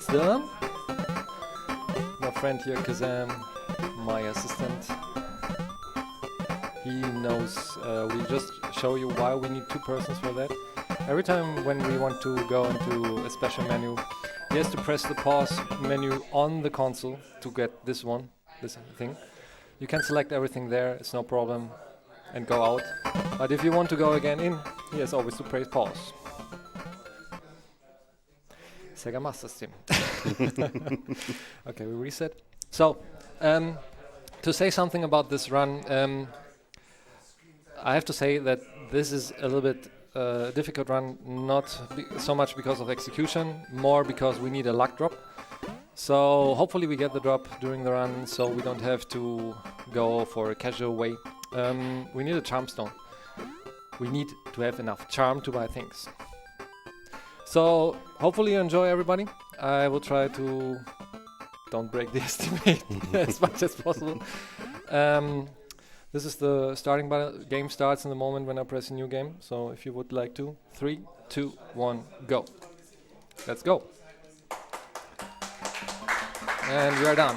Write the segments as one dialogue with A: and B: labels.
A: Potsdam. My friend here, Kazam, my assistant. He knows, we just show you why we need 2 persons for that. Every time when we want to go into a special menu, he has to press the pause menu on the console to get this thing. You can select everything there, it's no problem, and go out. But if you want to go again in, he has always to press pause. Sega Master System. Okay, we reset. So, to say something about this run, I have to say that this is a little bit difficult run, not so much because of execution, more because we need a luck drop. So hopefully we get the drop during the run, so we don't have to go for a casual way. We need a charm stone. We need to have enough charm to buy things. So hopefully you enjoy, everybody. I will try to don't break the estimate as much as possible. This is the starting button. Game starts in the moment when I press a new game. So if you would like to, 3, 2, 1, go. Let's go. And we are done.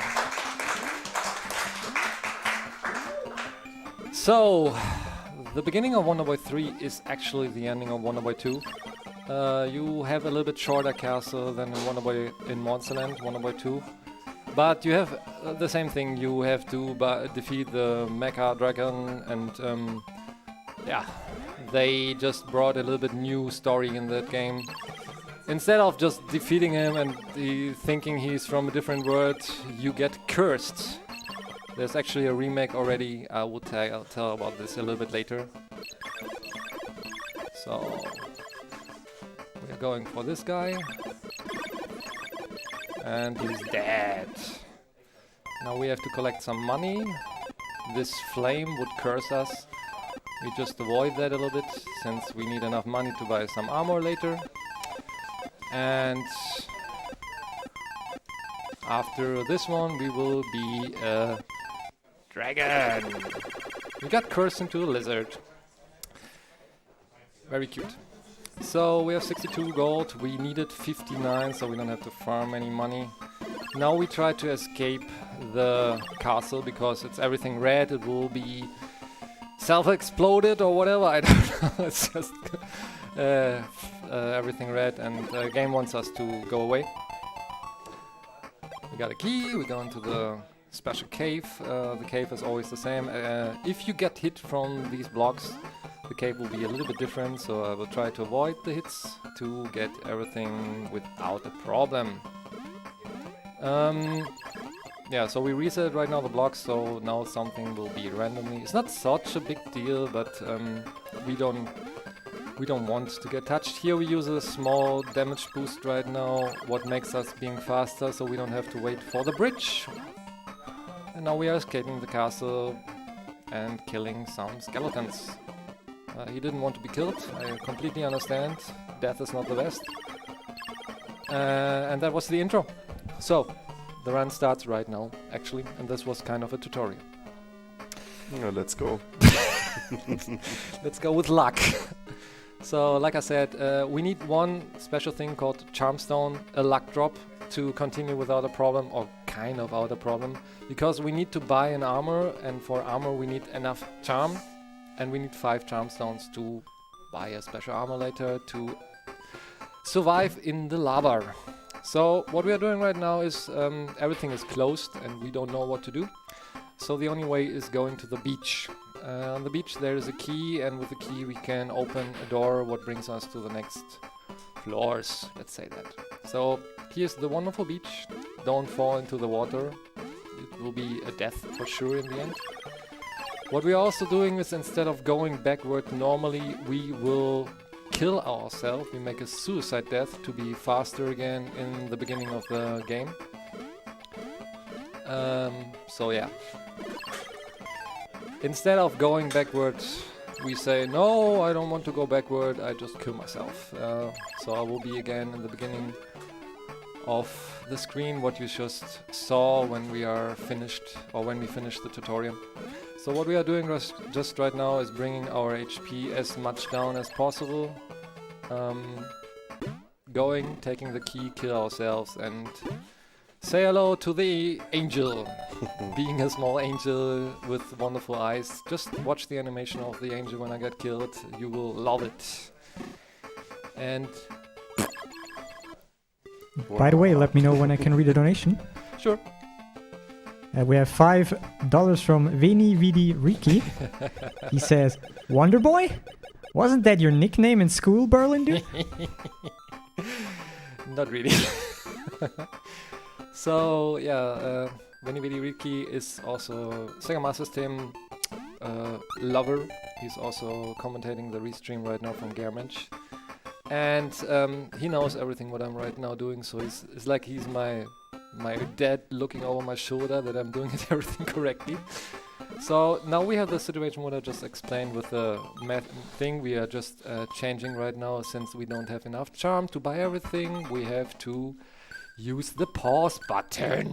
A: So the beginning of Wonder Boy 3 is actually the ending of Wonder Boy 2. You have a little bit shorter castle than in Wonder Boy in Monsterland, Wonder Boy 2. But you have the same thing, you have to defeat the Mecha Dragon, and yeah, they just brought a little bit new story in that game. Instead of just defeating him and thinking he's from a different world, you get cursed. There's actually a remake already, I will tell about this a little bit later. So, we're going for this guy. And he's dead. Now we have to collect some money. This flame would curse us. We just avoid that a little bit, since we need enough money to buy some armor later. And after this one we will be a dragon. We got cursed into a lizard. Very cute. So we have 62 gold, we needed 59, so we don't have to farm any money. Now we try to escape the castle, because it's everything red, it will be self-exploded or whatever, I don't know. It's just everything red, and the game wants us to go away. We got a key, we go into the special cave. The cave is always the same. If you get hit from these blocks, the cave will be a little bit different, so I will try to avoid the hits to get everything without a problem. Yeah, so we reset right now the blocks, so now something will be randomly. It's not such a big deal, but we don't want to get touched. Here we use a small damage boost right now, what makes us being faster, so we don't have to wait for the bridge. And now we are escaping the castle and killing some skeletons. He didn't want to be killed, I completely understand. Death is not the best. And that was the intro. So, the run starts right now, actually, and this was kind of a tutorial.
B: Yeah, let's go.
A: Let's go with luck. So, like I said, we need one special thing called Charm Stone, a luck drop, to continue without a problem, or kind of without a problem, because we need to buy an armor, and for armor we need enough charm. And we need 5 charm stones to buy a special armor later to survive in the lava. So what we are doing right now is everything is closed and we don't know what to do. So the only way is going to the beach. On the beach there is a key, and with the key we can open a door what brings us to the next floors, let's say that. So here's the wonderful beach. Don't fall into the water. It will be a death for sure in the end. What we are also doing is, instead of going backward normally, we will kill ourselves. We make a suicide death to be faster again in the beginning of the game. So yeah. Instead of going backward, we say, no, I don't want to go backward, I just kill myself. So I will be again in the beginning of the screen, what you just saw when we are finished, or when we finish the tutorial. So what we are doing just right now is bringing our HP as much down as possible. going, taking the key, kill ourselves, and say hello to the angel. Being a small angel with wonderful eyes. Just watch the animation of the angel when I get killed. You will love it. And
C: by the way, let me know when I can read a donation.
A: sure.
C: We have $5 from Veni Vidi Riki. He says, Wonder Boy? Wasn't that your nickname in school, berlindude?
A: Not really. So, yeah, Veni Vidi Riki is also Sega Master System lover. He's also commentating the restream right now from Garmensch. And he knows everything what I'm right now doing, so it's like he's my dad looking over my shoulder that I'm doing everything correctly. So now we have the situation what I just explained with the math thing. We are just changing right now since we don't have enough charm to buy everything. We have to use the pause button.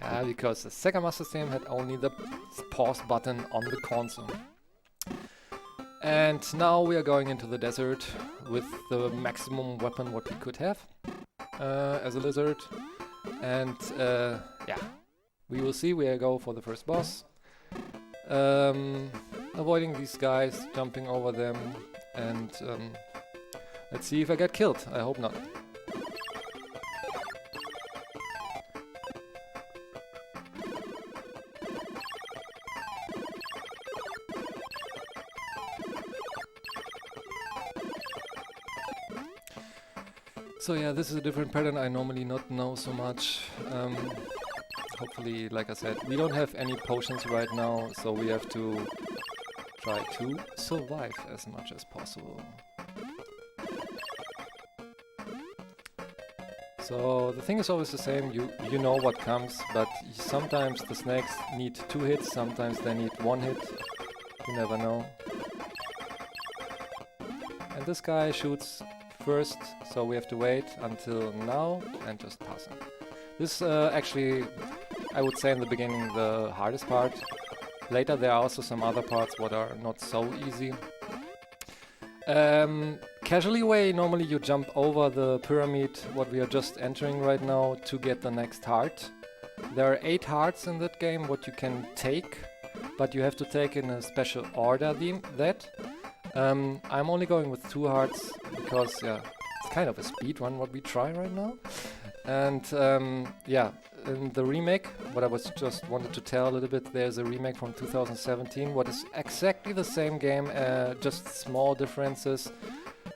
A: Yeah, because the Sega Master System had only the pause button on the console. And now we are going into the desert with the maximum weapon what we could have as a lizard. And yeah, we will see where I go for the first boss. Avoiding these guys, jumping over them, and let's see if I get killed. I hope not. So yeah, this is a different pattern I normally not know so much. Hopefully, like I said, we don't have any potions right now, so we have to try to survive as much as possible. So the thing is always the same, you know what comes, but sometimes the snakes need 2 hits, sometimes they need 1 hit, you never know. And this guy shoots first, so we have to wait until now and just pass him. This actually, I would say in the beginning, the hardest part. Later there are also some other parts what are not so easy. Casually way, normally you jump over the pyramid, what we are just entering right now, to get the next heart. There are 8 hearts in that game, what you can take, but you have to take in a special order I'm only going with 2 hearts, because yeah, it's kind of a speed run what we try right now. And yeah, in the remake, what I was just wanted to tell a little bit, there's a remake from 2017, what is exactly the same game, just small differences.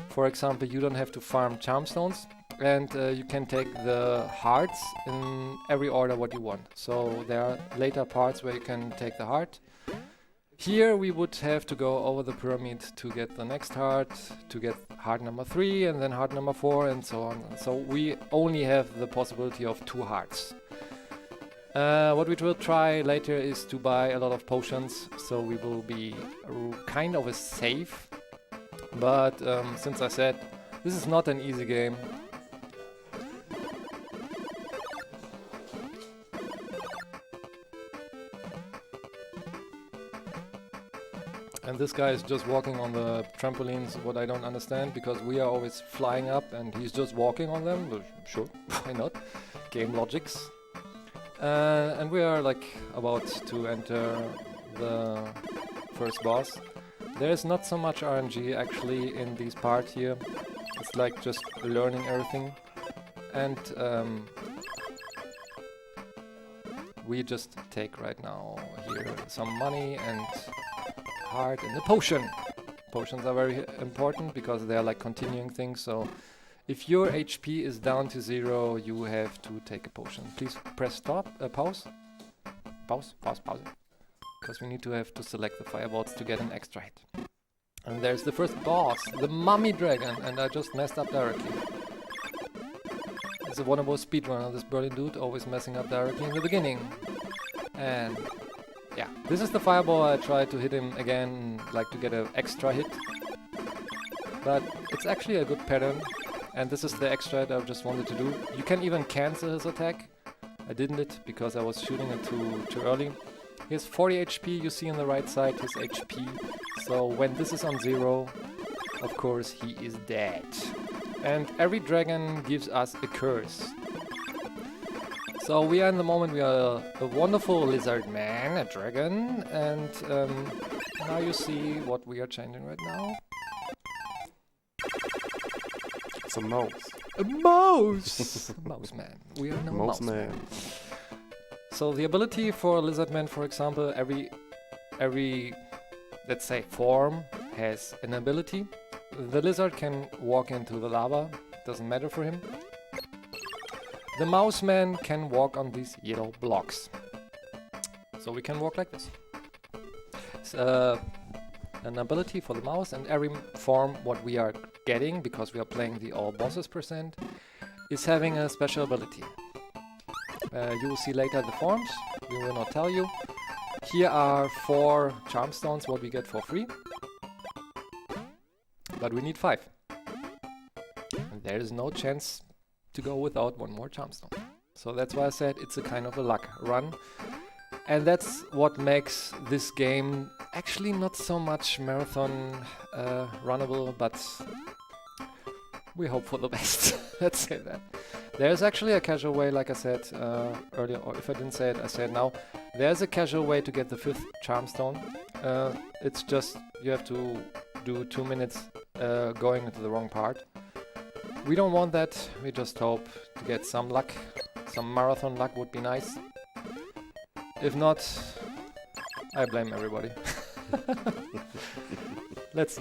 A: For example, you don't have to farm charm stones, and you can take the hearts in every order what you want. So there are later parts where you can take the heart. Here we would have to go over the pyramid to get the next heart, to get heart number 3 and then heart number 4 and so on. So we only have the possibility of 2 hearts. What we will try later is to buy a lot of potions, so we will be kind of a safe. But since I said, this is not an easy game. And this guy is just walking on the trampolines, what I don't understand, because we are always flying up and he's just walking on them. But sure, why not? Game logics. And we are like about to enter the first boss. There's not so much RNG actually in this part here. It's like just learning everything. And we just take right now here some money and heart and the potion. Potions are very important because they are like continuing things, so if your HP is down to 0, you have to take a potion. Please press stop, pause, because we need to have to select the fireballs to get an extra hit. And there's the first boss, the mummy dragon, and I just messed up directly. It's a wonderful speedrunner, this Berlin dude, always messing up directly in the beginning. And yeah, this is the fireball. I tried to hit him again, like to get an extra hit. But it's actually a good pattern. And this is the extra hit I just wanted to do. You can even cancel his attack. I didn't it because I was shooting it too early. He has 40 HP, you see on the right side his HP. So when this is on 0, of course he is dead. And every dragon gives us a curse. So we are in the moment, we are a wonderful lizard man, a dragon, and now you see what we are changing right now.
B: It's a mouse.
A: A mouse! Mouse man. We are now
B: Mouse
A: mouse man.
B: man.
A: So the ability for lizard man, for example, every let's say form has an ability. The lizard can walk into the lava, doesn't matter for him. The mouse man can walk on these yellow blocks. So we can walk like this. It's an ability for the mouse, and every form what we are getting, because we are playing the all bosses %, is having a special ability. You will see later the forms, we will not tell you. Here are 4 charm stones what we get for free. But we need 5. And there is no chance to go without 1 more charm stone. So that's why I said it's a kind of a luck run. And that's what makes this game actually not so much marathon runnable, but we hope for the best. Let's say that. There's actually a casual way, like I said earlier, or if I didn't say it, I say it now. There's a casual way to get the 5th charm stone. It's just you have to do 2 minutes going into the wrong part. We don't want that, we just hope to get some luck. Some marathon luck would be nice. If not, I blame everybody. Let's.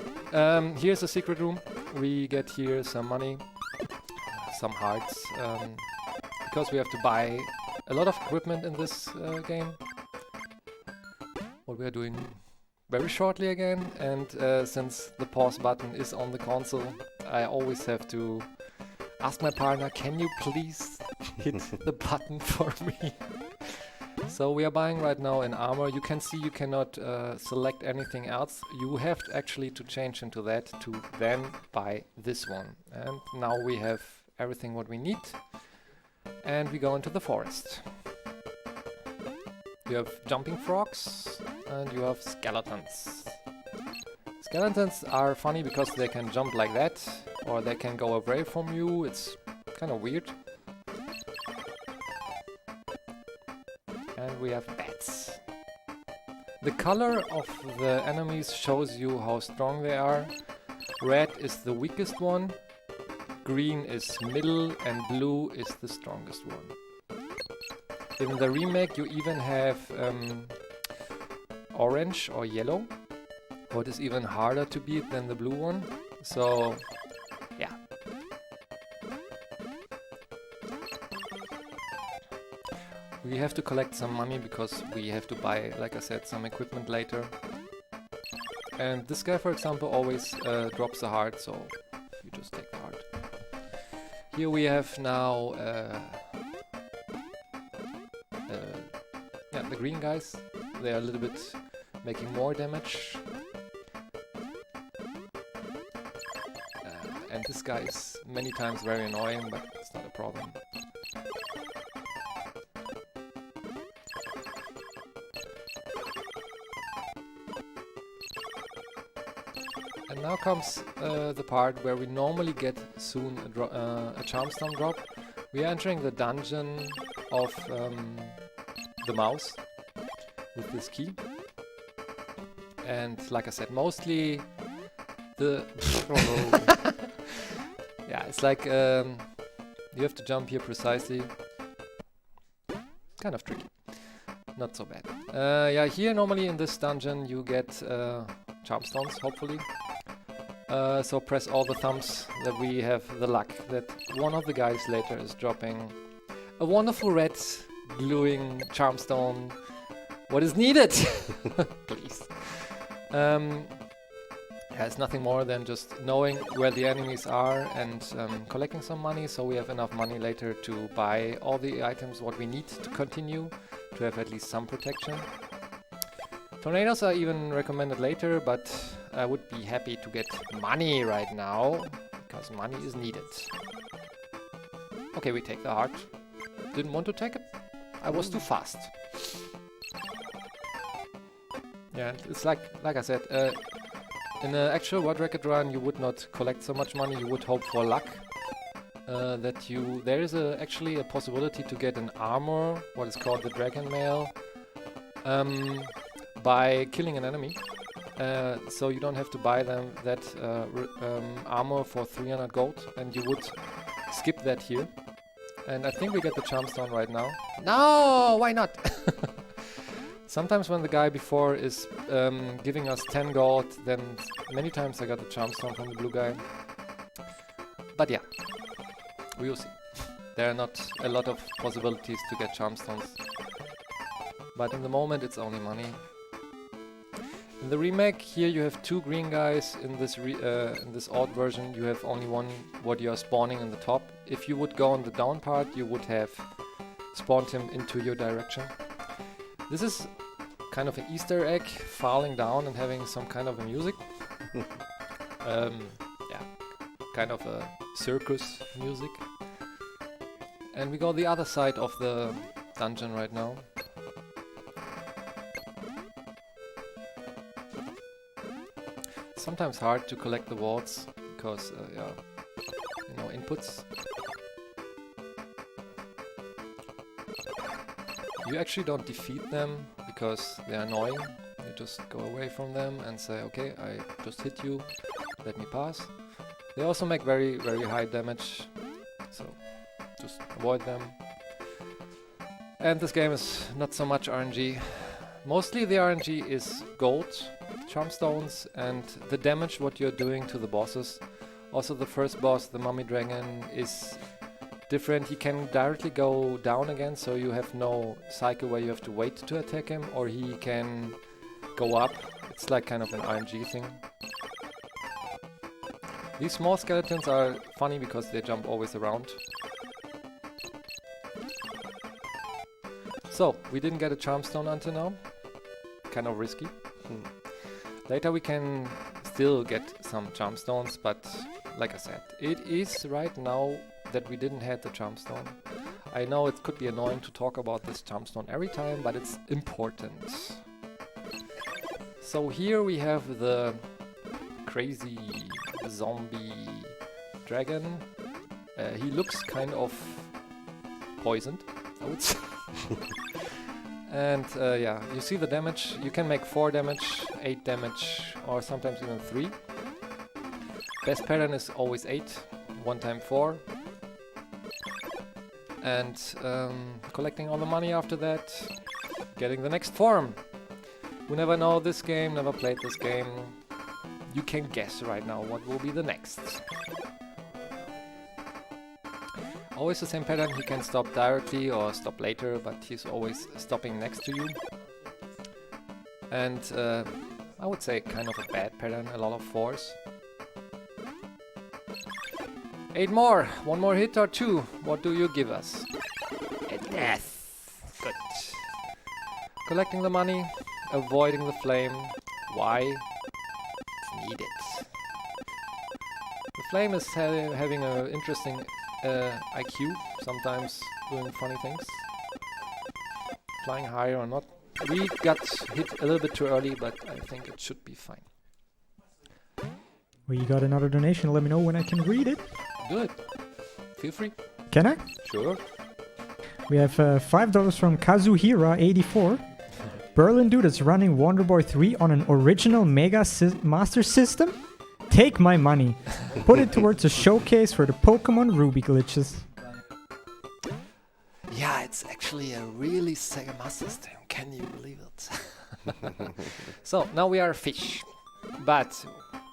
A: Here's a secret room. We get here some money, some hearts, because we have to buy a lot of equipment in this game. What we are doing very shortly again, and since the pause button is on the console, I always have to ask my partner, can you please hit the button for me? So we are buying right now an armor. You can see you cannot select anything else. You have actually to change into that to then buy this one. And now we have everything what we need. And we go into the forest. You have jumping frogs and you have skeletons. Skeletons are funny because they can jump like that, or they can go away from you. It's kind of weird. And we have bats. The color of the enemies shows you how strong they are. Red is the weakest one, green is middle, and blue is the strongest one. In the remake you even have orange or yellow, what is even harder to beat than the blue one. So yeah. We have to collect some money because we have to buy, like I said, some equipment later. And this guy, for example, always drops a heart, so you just take the heart. Here we have now yeah, the green guys. They are a little bit making more damage. And this guy is many times very annoying, but it's not a problem. And now comes the part where we normally get soon a charm stone drop. We are entering the dungeon of the mouse with this key. And like I said, mostly the... yeah, it's like you have to jump here precisely. Kind of tricky. Not so bad. Yeah, here normally in this dungeon you get charm stones, hopefully. So press all the thumbs that we have the luck that one of the guys later is dropping a wonderful red gluing charm stone. What is needed? Please. Yeah, it's nothing more than just knowing where the enemies are and collecting some money, so we have enough money later to buy all the items what we need to continue, to have at least some protection. Tornadoes are even recommended later, but I would be happy to get money right now, because money is needed. Okay, we take the heart. Didn't want to take it. I was too fast. Yeah, it's like I said, in an actual World Record run you would not collect so much money, you would hope for luck, there is actually a possibility to get an armor, what is called the dragon mail, by killing an enemy. So you don't have to buy them that armor for 300 gold, and you would skip that here. And I think we get the charm stone right now. No, why not? Sometimes when the guy before is giving us 10 gold, then many times I got the charm stone from the blue guy. But yeah, we will see. There are not a lot of possibilities to get charm stones. But in the moment it's only money. In the remake, here you have 2 green guys. In this old version, you have only one what you are spawning in the top. If you would go on the down part, you would have spawned him into your direction. This is kind of an Easter egg, falling down and having some kind of a music. Yeah, kind of a circus music. And we go the other side of the dungeon right now. Sometimes hard to collect the wards because, yeah, you know, inputs. You actually don't defeat them because they're annoying. You just go away from them and say, okay, I just hit you, let me pass. They also make very, very high damage, so just avoid them. And this game is not so much RNG. Mostly the RNG is gold, charm stones, and the damage what you're doing to the bosses. Also the first boss, the mummy dragon, is different. He can directly go down again, so you have no cycle where you have to wait to attack him, or he can go up. It's like kind of an RNG thing. These small skeletons are funny because they jump always around. So, we didn't get a charm stone until now. Kind of risky. Later we can still get some charm stones, but like I said, it is right now that we didn't have the charm stone. I know it could be annoying to talk about this charm stone every time, but it's important. So here we have the crazy zombie dragon. He looks kind of poisoned, I would say. And yeah, you see the damage. You can make 4 damage, 8 damage, or sometimes even 3. Best pattern is always 8, 1 time 4. And collecting all the money after that, getting the next form. We never know this game, never played this game. You can guess right now what will be the next. Always the same pattern, he can stop directly or stop later, but he's always stopping next to you. And I would say kind of a bad pattern, a lot of 4s. 8 more, 1 more hit or 2, what do you give us? A death! Good. Collecting the money, avoiding the flame. Why? It's needed. The flame is having an interesting IQ, sometimes doing funny things. Flying higher or not. We got hit a little bit too early, but I think it should be fine.
C: We got another donation. Let me know when I can read it.
A: Do it. Feel free.
C: Can I?
A: Sure.
C: We have $5 from Kazuhira84. Berlin Dude is running Wonder Boy 3 on an original Mega Master System? Take my money. Put it towards a showcase for the Pokemon Ruby glitches.
A: Yeah, it's actually a really Sega Master System. Can you believe it? So, now we are a fish. But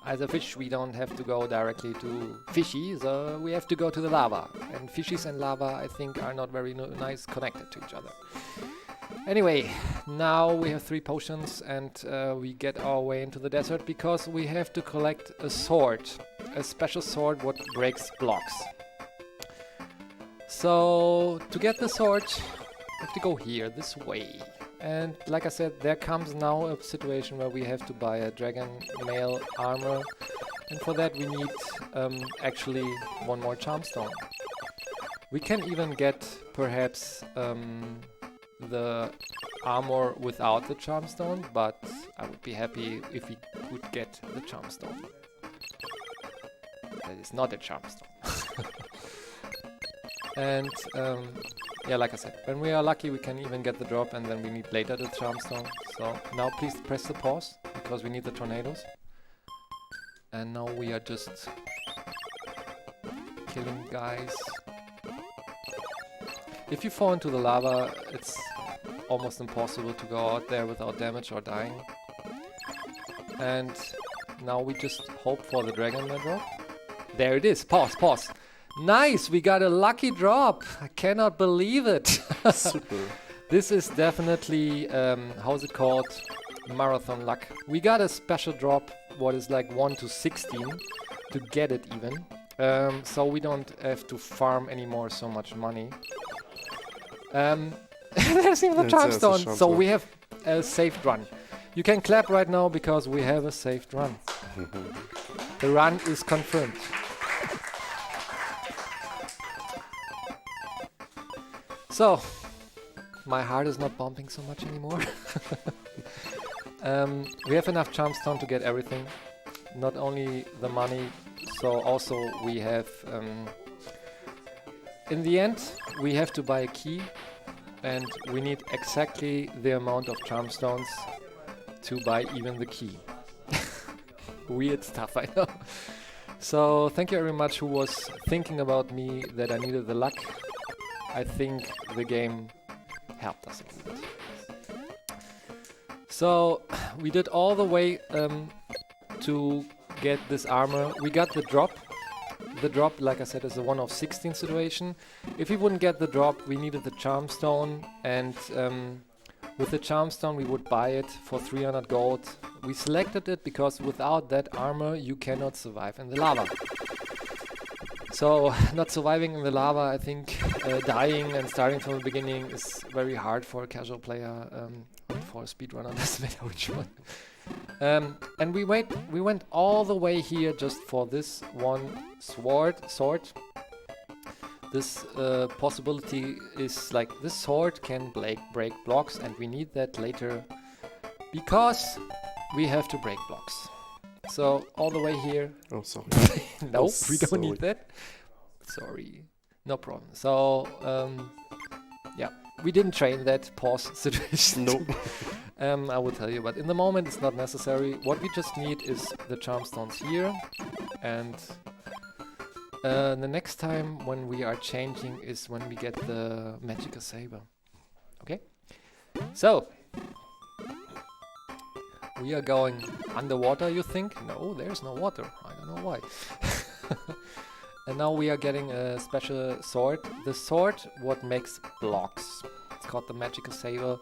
A: as a fish, we don't have to go directly to fishies. We have to go to the lava. And fishies and lava, I think, are not very nice connected to each other. Anyway, now we have 3 potions and we get our way into the desert because we have to collect a sword. A special sword what breaks blocks. So, to get the sword, we have to go here, this way. And like I said, there comes now a situation where we have to buy a dragon mail armor. And for that we need actually 1 more charm stone. We can even get perhaps the armor without the charm stone, but I would be happy if we could get the charm stone. That is not a charm stone. And yeah, like I said, when we are lucky, we can even get the drop, and then we need later the charm stone. So now please press the pause, because we need the tornadoes. And now we are just killing guys. If you fall into the lava, it's almost impossible to go out there without damage or dying. And now we just hope for the dragon drop. There it is. Pause, pause. Nice, we got a lucky drop. I cannot believe it.
B: Super.
A: This is definitely, how's it called? Marathon luck. We got a special drop, what is like 1 to 16 to get it even. So we don't have to farm anymore so much money. There's even the charm stone. So we have a saved run. You can clap right now because we have a saved run. The run is confirmed. So, my heart is not bumping so much anymore. We have enough charm stone to get everything. Not only the money, so also we have... in the end, we have to buy a key. And we need exactly the amount of charm stones to buy even the key. Weird stuff, I know. So, thank you very much who was thinking about me that I needed the luck. I think the game helped us a little bit. So, we did all the way to get this armor. We got the drop. The drop, like I said, is a 1 of 16 situation. If we wouldn't get the drop, we needed the charm stone, and with the charm stone we would buy it for 300 gold. We selected it because without that armor you cannot survive in the lava. So, not surviving in the lava, I think dying and starting from the beginning is very hard for a casual player, for a speedrunner, doesn't matter which one. And we went all the way here just for this one sword. This possibility is like this sword can break blocks, and we need that later because we have to break blocks. So all the way here.
B: Oh, sorry.
A: No,
B: Oh,
A: we don't
B: sorry.
A: need that. Sorry, no problem. So yeah, we didn't train that pause situation.
B: Nope.
A: I will tell you, but in the moment it's not necessary. What we just need is the charm stones here, and the next time when we are changing is when we get the magical saber. Okay? So, we are going underwater, you think? No, there's no water. I don't know why. And now we are getting a special sword. The sword what makes blocks. It's called the magical saber.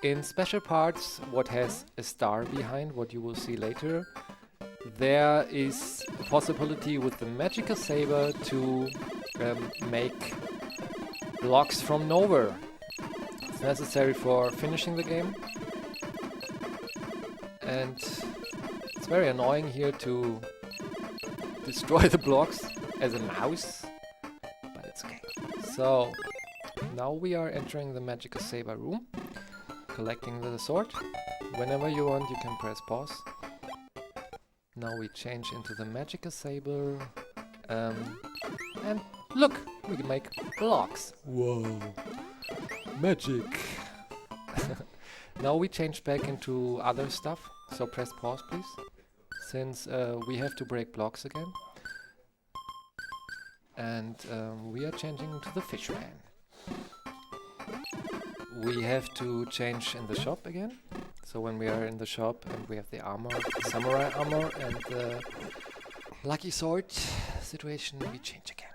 A: In special parts, what has a star behind, what you will see later, there is a possibility with the magical saber to make blocks from nowhere. It's necessary for finishing the game. And it's very annoying here to destroy the blocks as a mouse, but it's okay. So, now we are entering the magical saber room. Collecting the sword. Whenever you want, you can press pause. Now we change into the magical saber. And look, we can make blocks. Whoa, magic. Now we change back into other stuff. So press pause, please. Since we have to break blocks again. And we are changing into the fishman. We have to change in the shop again. So when we are in the shop and we have the armor, samurai armor and the lucky sword situation, we change again.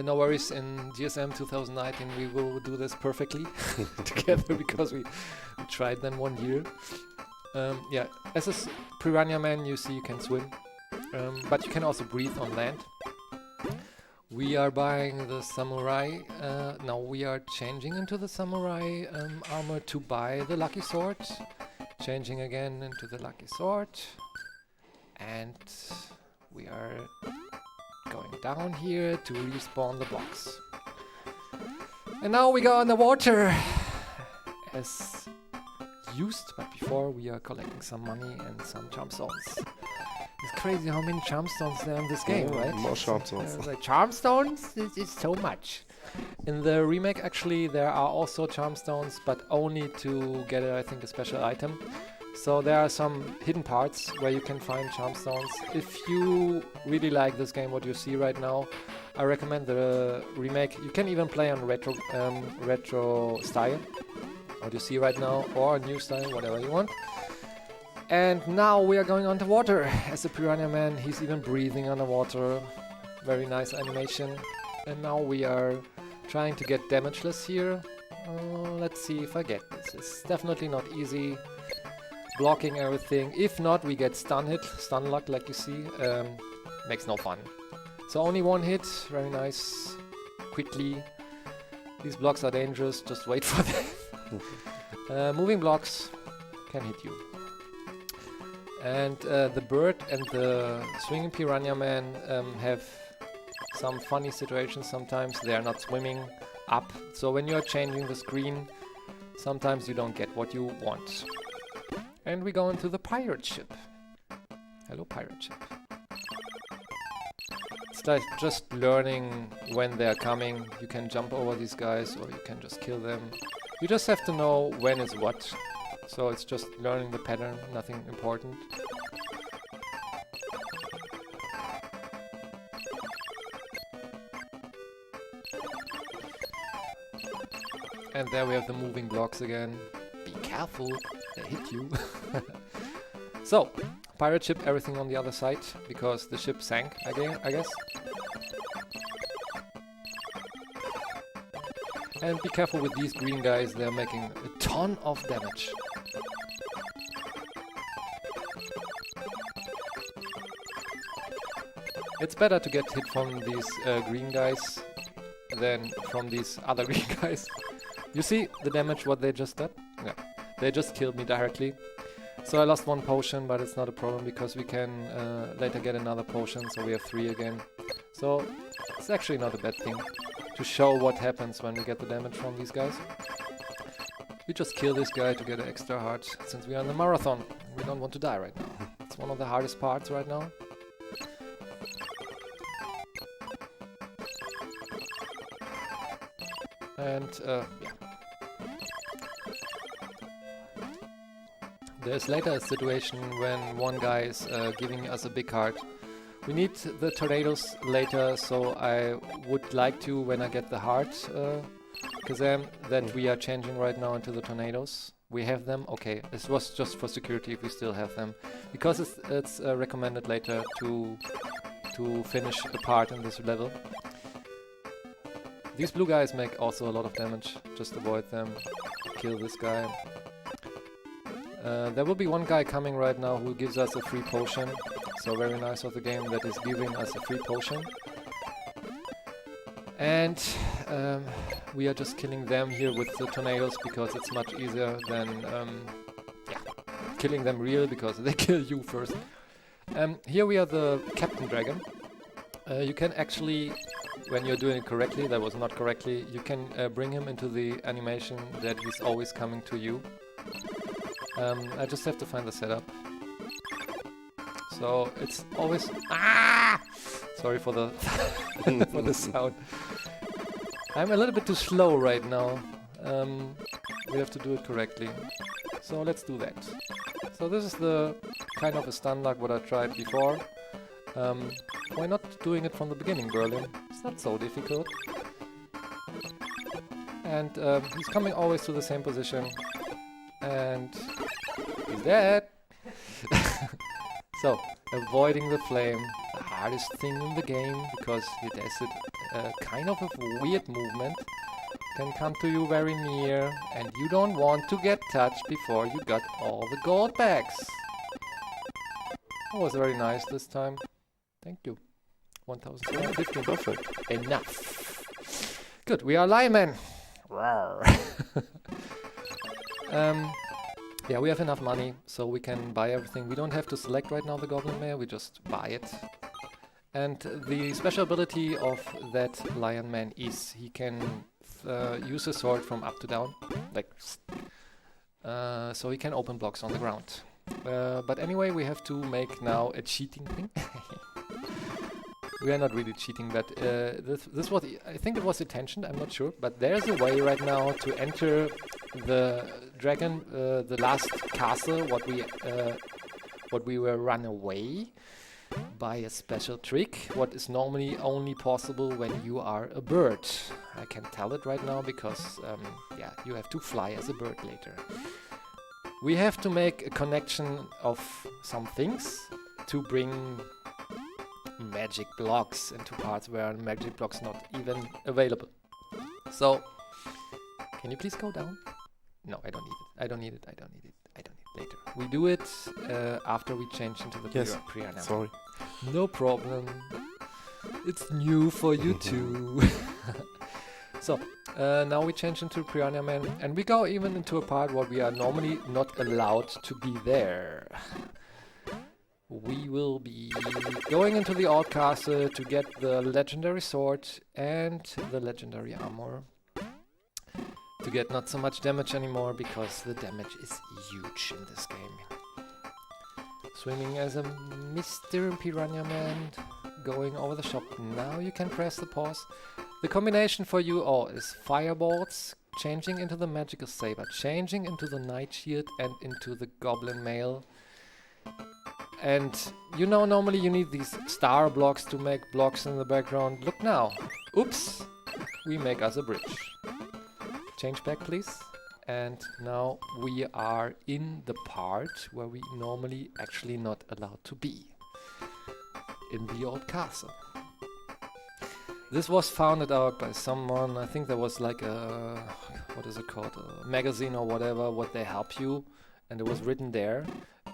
A: No worries, in GSM 2019 we will do this perfectly together because we tried them 1 year. Yeah, as a piranha man you see you can swim, but you can also breathe on land. We are buying the samurai. Now we are changing into the samurai armor to buy the lucky sword. Changing again into the lucky sword. And we are going down here to respawn the blocks. And now we go in the water as used, but before we are collecting some money and some charm stones. It's crazy how many charm stones there in this game, right?
B: More charm stones.
A: Like charm stones is so much. In the remake, actually, there are also charm stones, but only to get, I think, a special item. So there are some hidden parts where you can find charm stones. If you really like this game, what you see right now, I recommend the remake. You can even play on retro style, what you see right now, or new style, whatever you want. And now we are going underwater as a Piranha Man. He's even breathing underwater. Very nice animation. And now we are trying to get damageless here. Let's see if I get this. It's definitely not easy. Blocking everything. If not, we get stun hit, stun lock, like you see. Makes no fun. So only one hit. Very nice. Quickly. These blocks are dangerous. Just wait for them. Moving blocks can hit you. And the bird and the swinging Piranha Man have some funny situations sometimes. They are not swimming up. So when you're changing the screen, sometimes you don't get what you want. And we go into the pirate ship. Hello, pirate ship. It's like just learning when they're coming. You can jump over these guys or you can just kill them. You just have to know when is what. So it's just learning the pattern, nothing important. And there we have the moving blocks again. Be careful, they hit you. So, pirate ship, everything on the other side, because the ship sank again, I guess. And be careful with these green guys, they're making a ton of damage. It's better to get hit from these green guys than from these other green guys. You see the damage what they just did? Yeah, they just killed me directly. So I lost one potion, but it's not a problem because we can later get another potion, so we have 3 again. So it's actually not a bad thing to show what happens when we get the damage from these guys. We just kill this guy to get an extra heart, since we are in the marathon. We don't want to die right now. It's one of the hardest parts right now. And yeah. There's later a situation when one guy is giving us a big heart. We need the tornadoes later, so I would like to, when I get the heart, Kazam, that we are changing right now into the tornadoes. We have them? Okay, this was just for security if we still have them. Because it's recommended later to finish the part in this level. These blue guys make also a lot of damage, just avoid them, kill this guy. There will be one guy coming right now who gives us a free potion, so very nice of the game that is giving us a free potion. And we are just killing them here with the tornadoes because it's much easier than killing them real, because they kill you first. Here we are the Captain Dragon. You can actually, when you're doing it correctly, that was not correctly, you can bring him into the animation that he's always coming to you. I just have to find the setup. So it's always... Ah! Sorry for the for the sound. I'm a little bit too slow right now. We have to do it correctly. So let's do that. So this is the kind of a stun lock what I tried before. Why not doing it from the beginning, Berlin? It's not so difficult. And he's coming always to the same position. And he's dead. So, avoiding the flame, the hardest thing in the game, because it has kind of a weird movement. Can come to you very near, and you don't want to get touched before you got all the gold bags. That was very nice this time. Thank you. 1,715.
B: Perfect.
A: Enough. Good, we are Lion-Man. Yeah, we have enough money, so we can buy everything. We don't have to select right now the Goblin Mare, we just buy it. And the special ability of that Lion Man is he can use a sword from up to down, like so he can open blocks on the ground. But anyway, we have to make now a cheating thing. We are not really cheating, but this was, I think it was intentioned, I'm not sure. But there's a way right now to enter the dragon, the last castle, what we were run away by a special trick, what is normally only possible when you are a bird. I can tell it right now because, yeah, you have to fly as a bird later. We have to make a connection of some things to bring magic blocks into parts where magic blocks not even available. So, can you please go down? No, I don't need it. I don't need it. I don't need it. I don't need it later. We do it after we change into the Piranha.
B: Sorry.
A: No problem. It's new for you too. So, now we change into Piranha Man, and we go even into a part where we are normally not allowed to be there. We will be going into the old castle to get the legendary sword and the legendary armor. To get not so much damage anymore, because the damage is huge in this game. Swimming as a Mr. Piranha Man, going over the shop. Now you can press the pause. The combination for you all is fireballs, changing into the magical saber, changing into the night shield and into the goblin mail. And you know, normally you need these star blocks to make blocks in the background. Look now. Oops. We make us a bridge. Change back, please. And now we are in the part where we normally actually not allowed to be. In the old castle. This was founded out by someone. I think there was like a, what is it called? A magazine or whatever, what they help you. And it was written there.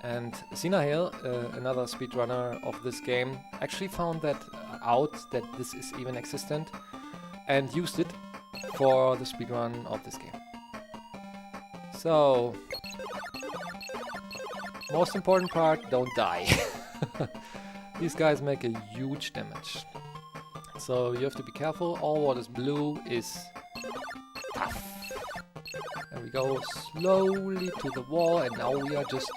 A: And Sinahil, another speedrunner of this game, actually found that out, that this is even existent, and used it for the speedrun of this game. So, most important part, don't die. These guys make a huge damage. So you have to be careful. All what is blue is tough. And we go slowly to the wall, and now we are just...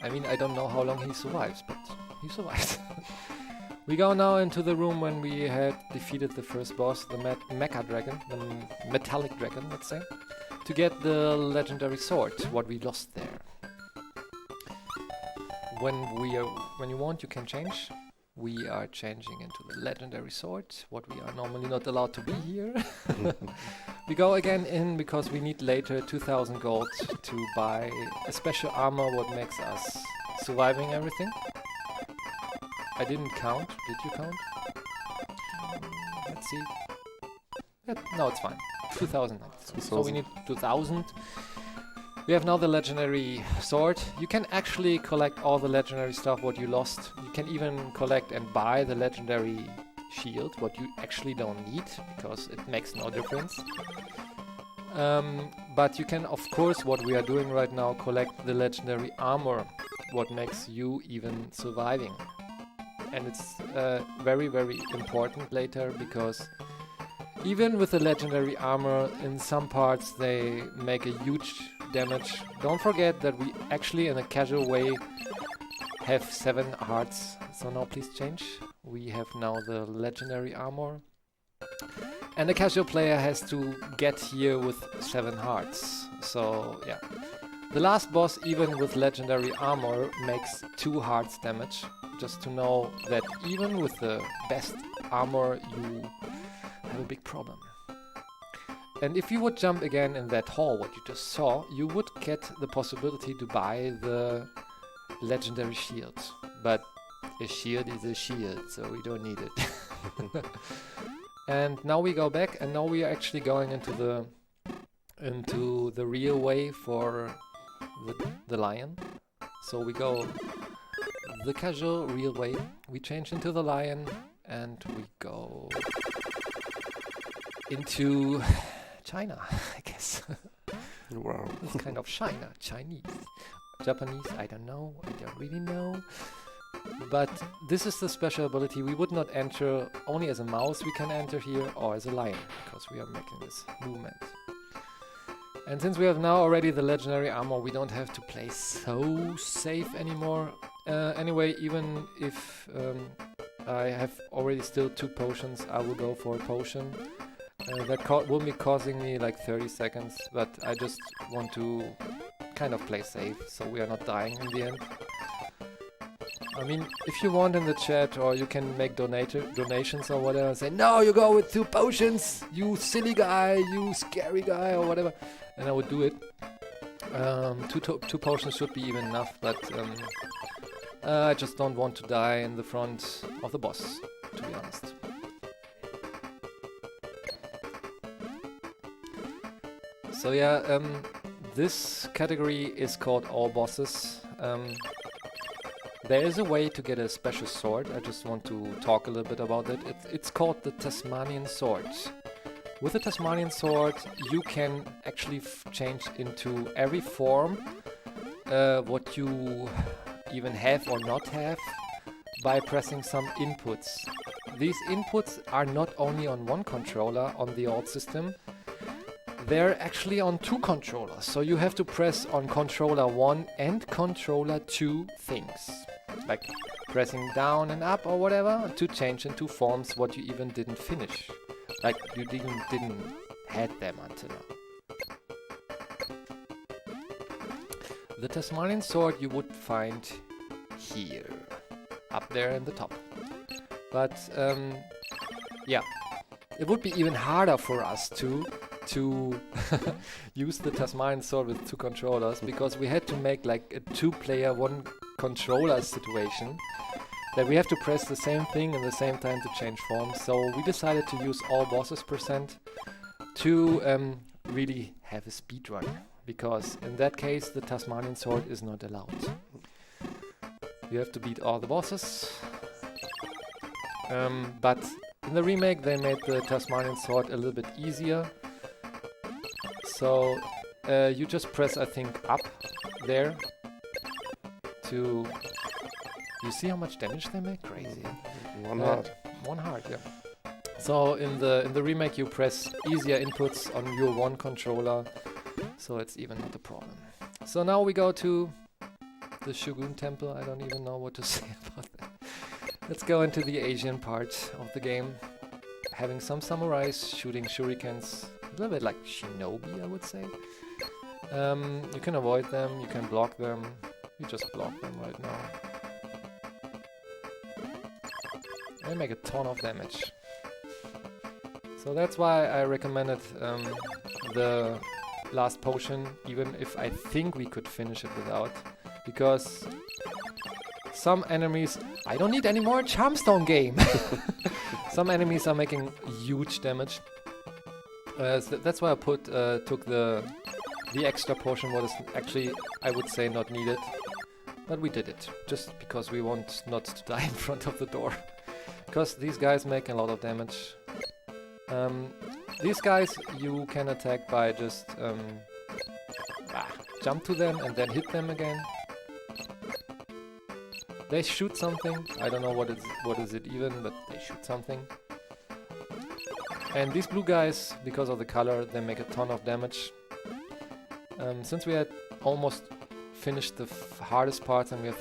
A: I mean, I don't know how long he survives, but he survives. We go now into the room when we had defeated the first boss, the Mecha Dragon, the Metallic Dragon, let's say, to get the legendary sword, what we lost there. When you want, you can change. We are changing into the legendary sword, what we are normally not allowed to be here. We go again in because we need later 2000 gold to buy a special armor what makes us surviving everything. I didn't count. Did you count? Let's see. No, it's fine. 2000. So we need 2000. We have now the legendary sword. You can actually collect all the legendary stuff what you lost. You can even collect and buy the legendary shield, what you actually don't need, because it makes no difference. But you can, of course, what we are doing right now, collect the legendary armor, what makes you even surviving. And it's very, very important later, because even with the legendary armor, in some parts they make a huge damage. Don't forget that we actually, in a casual way, have 7 hearts. So now please change. We have now the legendary armor. And the casual player has to get here with 7 hearts. So yeah. The last boss, even with legendary armor, makes 2 hearts damage. Just to know that even with the best armor, you have a big problem. And if you would jump again in that hall, what you just saw, you would get the possibility to buy the legendary shield. But a shield is a shield, so we don't need it. And now we go back, and now we are actually going into the real way for the lion. So we go the casual real way. We change into the lion, and we go into China, I guess.
B: Wow.
A: It's kind of China, Chinese. Japanese, I don't know, I don't really know. But this is the special ability. We would not enter only as a mouse, we can enter here, or as a lion, because we are making this movement. And since we have now already the legendary armor, we don't have to play so safe anymore. Anyway, even if I have already still 2 potions, I will go for a potion. That will be causing me like 30 seconds, but I just want to kind of play safe, so we are not dying in the end. I mean, if you want in the chat, or you can make donations or whatever, say, no, you go with 2 potions, you silly guy, you scary guy, or whatever, and I would do it. 2 potions should be even enough, but I just don't want to die in the front of the boss, to be honest. So yeah, this category is called All Bosses. There is a way to get a special sword. I just want to talk a little bit about it. It's called the Tasmanian Sword. With the Tasmanian Sword, you can actually change into every form what you even have or not have by pressing some inputs. These inputs are not only on one controller on the old system, they're actually on 2 controllers. So you have to press on controller 1 and controller 2 things. Like pressing down and up or whatever to change into forms what you even didn't finish. Like you didn't had them until now. The Tasmanian Sword you would find here, up there in the top. But yeah, it would be even harder for us to use the Tasmanian Sword with 2 controllers, because we had to make like a 2-player 1 controller situation that we have to press the same thing in the same time to change forms. So we decided to use All Bosses % to really have a speedrun, because in that case the Tasmanian Sword is not allowed. You have to beat all the bosses, but in the remake they made the Tasmanian Sword a little bit easier. So you just press, I think, up there to... You see how much damage they make? Crazy.
B: 1 heart.
A: 1 heart, yeah. So in the remake you press easier inputs on your 1 controller, so it's even not a problem. So now we go to the Shogun Temple. I don't even know what to say about that. Let's go into the Asian part of the game. Having some samurais shooting shurikens, a little bit like shinobi, I would say. You can avoid them, you can block them. You just block them right now. They make a ton of damage. So that's why I recommended the last potion, even if I think we could finish it without. Because some enemies... I don't need any more Charmstone game! Some enemies are making huge damage. So that's why I took the extra potion, what is actually, I would say, not needed. But we did it, just because we want not to die in front of the door. Because these guys make a lot of damage. These guys you can attack by just jump to them and then hit them again. They shoot something, I don't know what is it even, but they shoot something. And these blue guys, because of the color, they make a ton of damage. Since we had almost finished the hardest parts and we have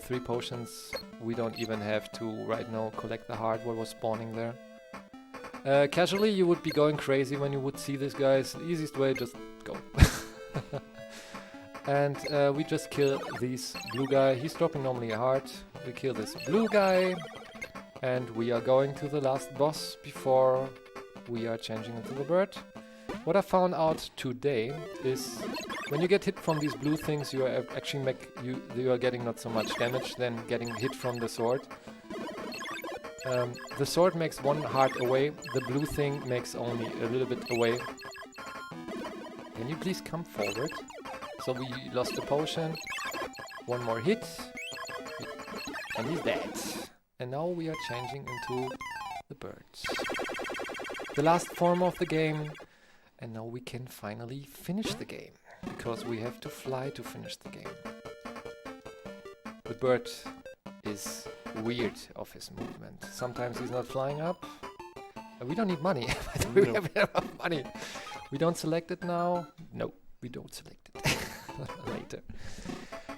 A: three potions, we don't even have to right now collect the heart what was spawning there. Casually you would be going crazy when you would see these guys. The easiest way, just go. And we just kill this blue guy. He's dropping normally a heart. We kill this blue guy. And we are going to the last boss before we are changing into the bird. What I found out today is when you get hit from these blue things, you are actually you are getting not so much damage than getting hit from the sword. The sword makes 1 heart away. The blue thing makes only a little bit away. Can you please come forward? So we lost the potion. 1 more hit. And he's dead. And now we are changing into the birds. The last form of the game. And now we can finally finish the game. Because we have to fly to finish the game. The bird is weird of his movement. Sometimes he's not flying up. We don't need money. We have enough money. We don't select it now. No, we don't select it. Later.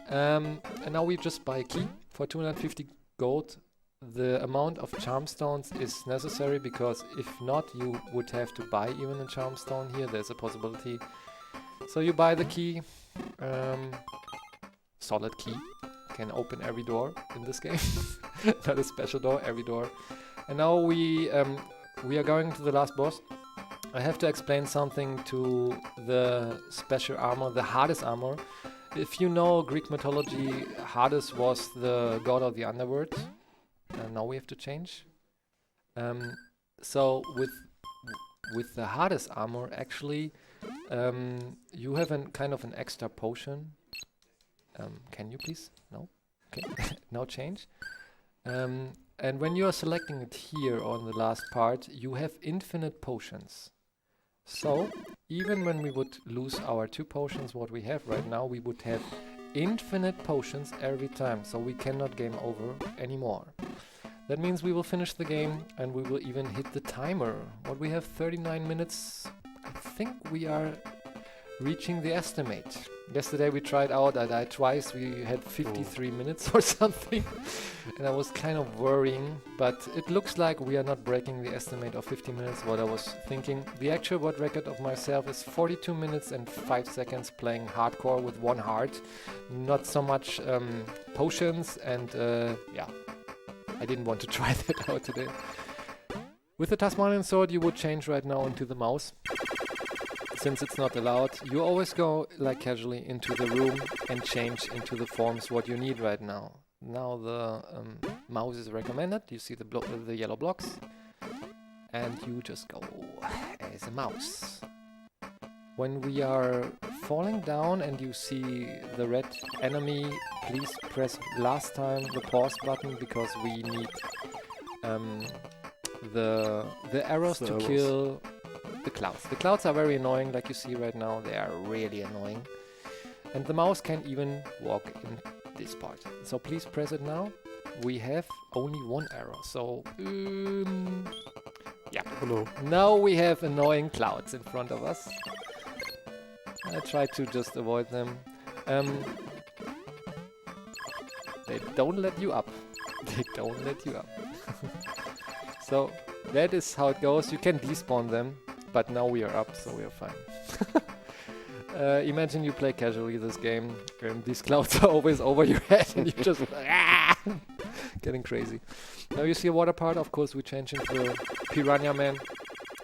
A: And now we just buy a key for 250 gold. The amount of charm stones is necessary because if not, you would have to buy even a charm stone here. There's a possibility. So you buy the key. Solid key. Can open every door in this game. Not a special door, every door. And now we are going to the last boss. I have to explain something to the special armor, the Hades armor. If you know Greek mythology, Hades was the god of the underworld. And now we have to change. So with the Hades armor, actually, you have kind of an extra potion. Can you please? No? Okay. Now change. And when you are selecting it here on the last part, you have infinite potions. So, even when we would lose our 2 potions, what we have right now, we would have infinite potions every time. So we cannot game over anymore. That means we will finish the game and we will even hit the timer. What we have 39 minutes. I think we are reaching the estimate. Yesterday we tried out, I died twice, we had 53 minutes or something. And I was kind of worrying, but it looks like we are not breaking the estimate of 50 minutes, what I was thinking. The actual world record of myself is 42 minutes and 5 seconds playing hardcore with 1 heart. Not so much potions and yeah, I didn't want to try that out today. With the Tasmanian sword you would change right now into the mouse. Since it's not allowed, you always go like casually into the room and change into the forms what you need right now. Now the mouse is recommended. You see the yellow blocks, and you just go as a mouse. When we are falling down and you see the red enemy, please press last time the pause button because we need the arrows to kill the clouds. The clouds are very annoying, like you see right now. They are really annoying. And the mouse can even walk in this part. So please press it now. We have only 1 arrow. So, yeah.
B: Hello.
A: Now we have annoying clouds in front of us. I try to just avoid them. They don't let you up. They don't let you up. So, that is how it goes. You can despawn them. But now we are up, so we are fine. Imagine you play casually this game, and these clouds are always over your head, and you just getting crazy. Now you see a water part. Of course, we change into Piranha Man.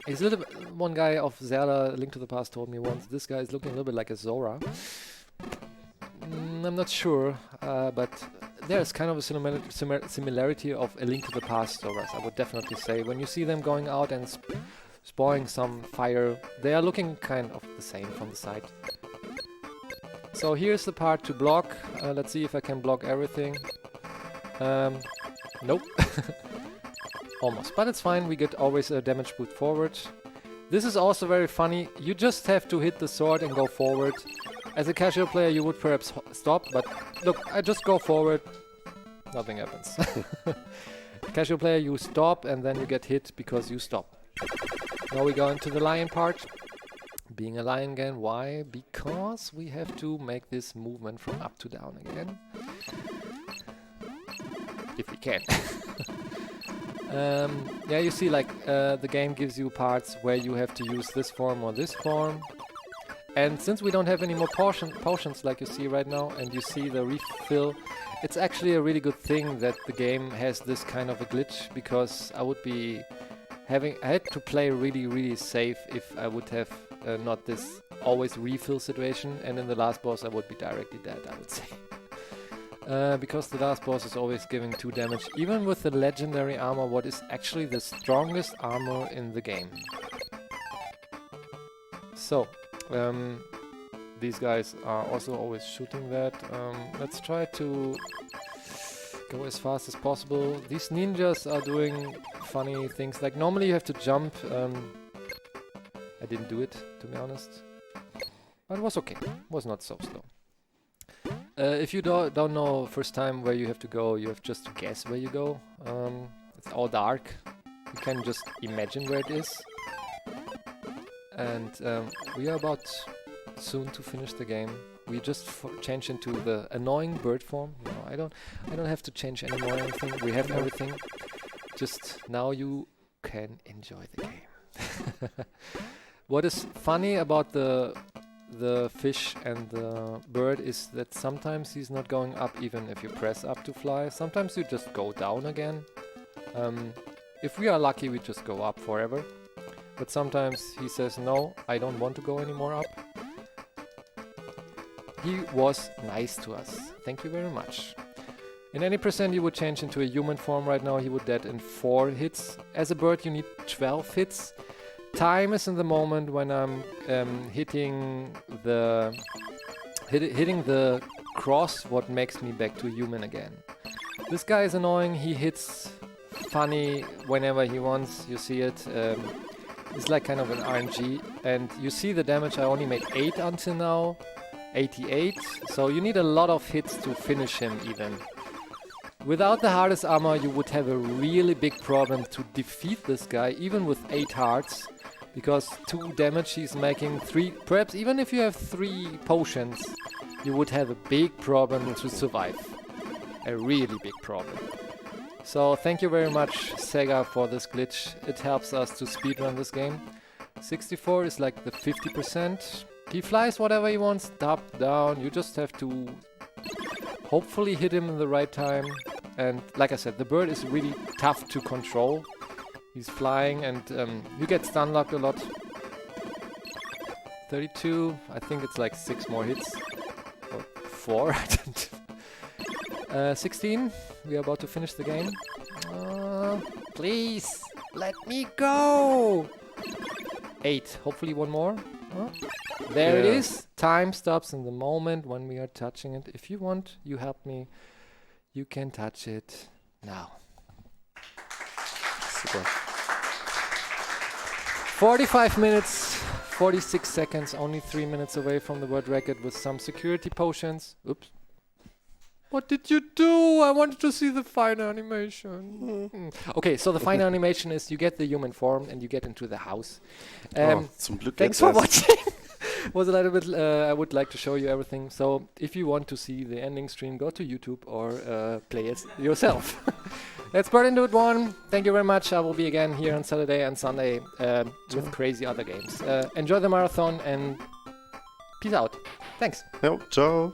A: He's a little bit, one guy of Zelda, Link to the Past, told me once. This guy is looking a little bit like a Zora. I'm not sure, but there's kind of a similarity of a Link to the Past Zoras. I would definitely say when you see them going out and spawning some fire, they are looking kind of the same from the side. So here's the part to block. Let's see if I can block everything. Nope. Almost, but it's fine. We get always a damage boost forward. This is also very funny. You just have to hit the sword and go forward. As a casual player you would perhaps stop, but look, I just go forward. Nothing happens. Casual player, you stop and then you get hit because you stop. Now we go into the lion part. Being a lion again. Why? Because we have to make this movement from up to down again. If we can. Yeah, you see like the game gives you parts where you have to use this form or this form. And since we don't have any more potions like you see right now, and you see the refill, it's actually a really good thing that the game has this kind of a glitch, because I would be I had to play really safe if I would have not this always refill situation, and in the last boss I would be directly dead, I would say. Because the last boss is always giving 2 damage, even with the legendary armor, what is actually the strongest armor in the game. So, these guys are also always shooting that. Let's try to go as fast as possible. These ninjas are doing funny things, like normally you have to jump. I didn't do it, to be honest. But it was okay, it was not so slow. If you don't know first time where you have to go, you have just to guess where you go. It's all dark. You can just imagine where it is. And we are about soon to finish the game. We just change into the annoying bird form. You know, I don't have to change anymore anything. We have everything. Just now you can enjoy the game. What is funny about the fish and the bird is that sometimes he's not going up even if you press up to fly. Sometimes you just go down again. If we are lucky, we just go up forever. But sometimes he says, no, I don't want to go anymore up. He was nice to us. Thank you very much. In any percent, you would change into a human form right now. He would dead in 4 hits. As a bird, you need 12 hits. Time is in the moment when I'm hitting the cross, what makes me back to human again. This guy is annoying. He hits funny whenever he wants. You see it. It's like kind of an RNG. And you see the damage. I only made 8 until now. 88. So you need a lot of hits to finish him even. Without the hardest armor, you would have a really big problem to defeat this guy, even with 8 hearts. Because 2 damage he's making, 3, perhaps even if you have 3 potions, you would have a big problem to survive. A really big problem. So thank you very much, Sega, for this glitch. It helps us to speedrun this game. 64 is like the 50%. He flies whatever he wants, up, down. You just have to hopefully hit him in the right time. And like I said, the bird is really tough to control. He's flying and you get stun locked a lot. 32, I think it's like 6 more hits. Or 4. 16, we are about to finish the game. Please, let me go! 8, hopefully one more. There it is. Time stops in the moment when we are touching it. If you want, you help me. You can touch it now.
B: Super.
A: 45 minutes, 46 seconds, only 3 minutes away from the world record with some security potions. Oops. What did you do? I wanted to see the final animation. Okay, so the final animation is you get the human form and you get into the house.
B: Zum Glück
A: Thanks for watching. Was a little bit, I would like to show you everything. So if you want to see the ending stream, go to YouTube or play it yourself. That's berlindude1. Thank you very much. I will be again here on Saturday and Sunday with crazy other games. Enjoy the marathon and peace out. Thanks.
B: Jo, ciao.